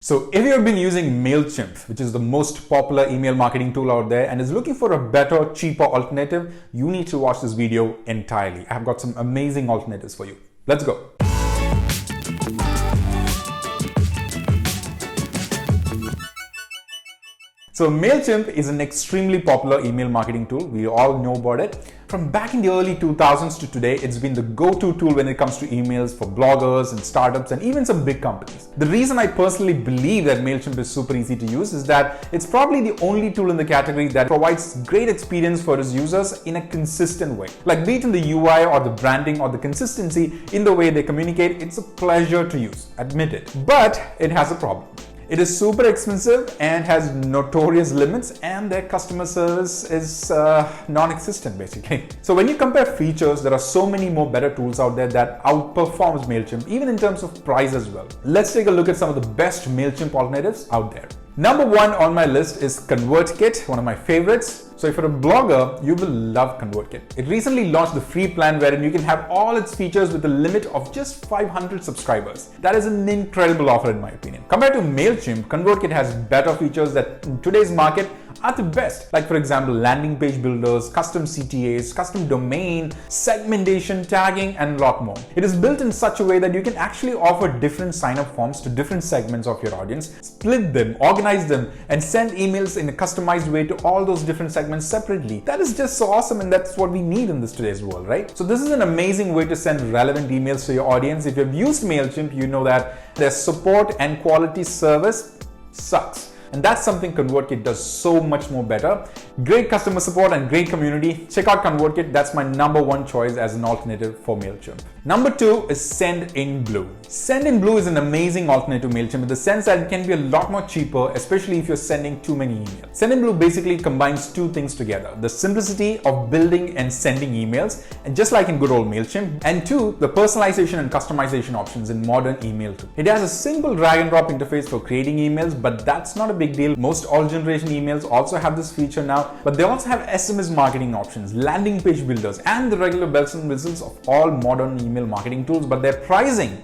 So if you've been using MailChimp, which is the most popular email marketing tool out there and is looking for a better, cheaper alternative, you need to watch this video entirely. I've got some amazing alternatives for you. Let's go. So MailChimp is an extremely popular email marketing tool. We all know about it. From back in the early 2000s to today, it's been the go-to tool when it comes to emails for bloggers and startups and even some big companies. The reason I personally believe that MailChimp is super easy to use is that it's probably the only tool in the category that provides great experience for its users in a consistent way. Like be it in the UI or the branding or the consistency in the way they communicate, it's a pleasure to use, admit it. But it has a problem. It is super expensive and has notorious limits, and their customer service is non-existent basically. So when you compare features, there are so many more better tools out there that outperforms MailChimp, even in terms of price as well. Let's take a look at some of the best MailChimp alternatives out there. Number one on my list is ConvertKit, one of my favorites. So if you're a blogger, you will love ConvertKit. It recently launched the free plan wherein you can have all its features with a limit of just 500 subscribers. That is an incredible offer in my opinion. Compared to MailChimp, ConvertKit has better features that in today's market are the best. Like for example, landing page builders, custom CTAs, custom domain, segmentation, tagging, and a lot more. It is built in such a way that you can actually offer different sign-up forms to different segments of your audience, split them, organize them, and send emails in a customized way to all those different segments separately. That is just so awesome, and that's what we need in this today's world, right? So this is an amazing way to send relevant emails to your audience. If you've used MailChimp, you know that their support and quality service sucks. And that's something ConvertKit does so much more better. Great customer support and great community. Check out ConvertKit. That's my number one choice as an alternative for MailChimp. Number two is SendinBlue. SendinBlue is an amazing alternative to MailChimp in the sense that it can be a lot more cheaper, especially if you're sending too many emails. SendinBlue basically combines two things together: the simplicity of building and sending emails, and just like in good old MailChimp, and two, the personalization and customization options in modern email too. It has a simple drag and drop interface for creating emails, but that's not a big deal. Most all generation emails also have this feature now, but they also have SMS marketing options, landing page builders, and the regular bells and whistles of all modern email marketing tools, but their pricing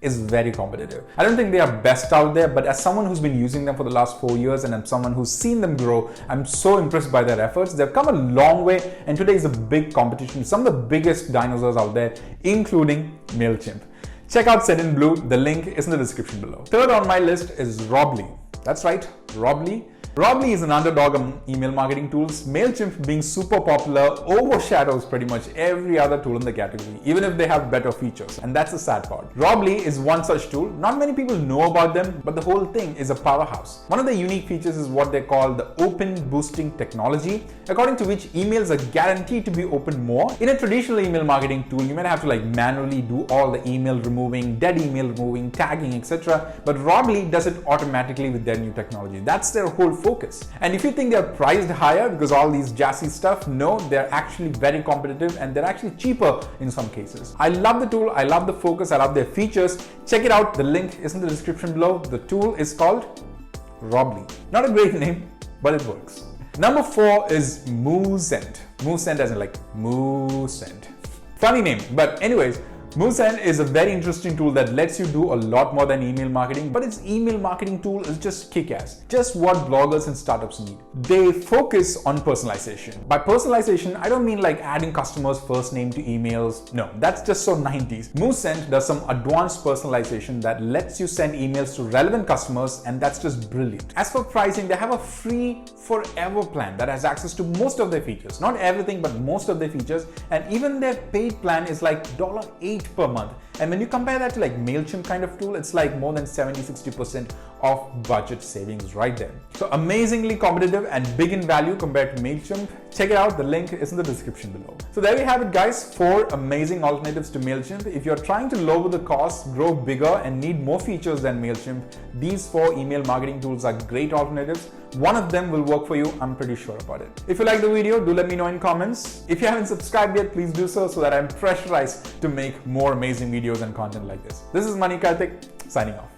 is very competitive. I don't think they are best out there, but as someone who's been using them for the last 4 years and I'm someone who's seen them grow, I'm so impressed by their efforts. They've come a long way, and today is a big competition. Some of the biggest dinosaurs out there, including MailChimp. Check out SendinBlue. The link is in the description below. Third on my list is Roblee. That's right, Roblee. Roblee is an underdog on email marketing tools. MailChimp, being super popular, overshadows pretty much every other tool in the category, even if they have better features. And that's the sad part. Roblee is one such tool. Not many people know about them, but the whole thing is a powerhouse. One of the unique features is what they call the open boosting technology, according to which emails are guaranteed to be opened more. In a traditional email marketing tool, you might have to manually do all the email removing, dead email removing, tagging, etc. But Roblee does it automatically with their new technology. That's their whole focus. And if you think they're priced higher because all these jazzy stuff, no, they're actually very competitive and they're actually cheaper in some cases. I love the tool, I love the focus, I love their features. Check it out. The link is in the description below. The tool is called Roblee. Not a great name, but it works. Number four is MooSend. MooSend as in MooSend. Funny name, but anyways, MooSend is a very interesting tool that lets you do a lot more than email marketing, but its email marketing tool is just kick-ass. Just what bloggers and startups need. They focus on personalization. By personalization, I don't mean adding customers' first name to emails. No, that's just so 90s. MooSend does some advanced personalization that lets you send emails to relevant customers, and that's just brilliant. As for pricing, they have a free forever plan that has access to most of their features. Not everything, but most of their features, and even their paid plan is $8 per month. And when you compare that to MailChimp kind of tool, it's more than 70-60% of budget savings right there. So amazingly competitive and big in value compared to MailChimp. Check it out. The link is in the description below. So there we have it, guys. 4 amazing alternatives to MailChimp. If you're trying to lower the cost, grow bigger, and need more features than MailChimp, these 4 email marketing tools are great alternatives. One of them will work for you. I'm pretty sure about it. If you like the video, do let me know in comments. If you haven't subscribed yet, please do so that I'm pressurized to make more amazing videos and content like this. This is Karthik signing off.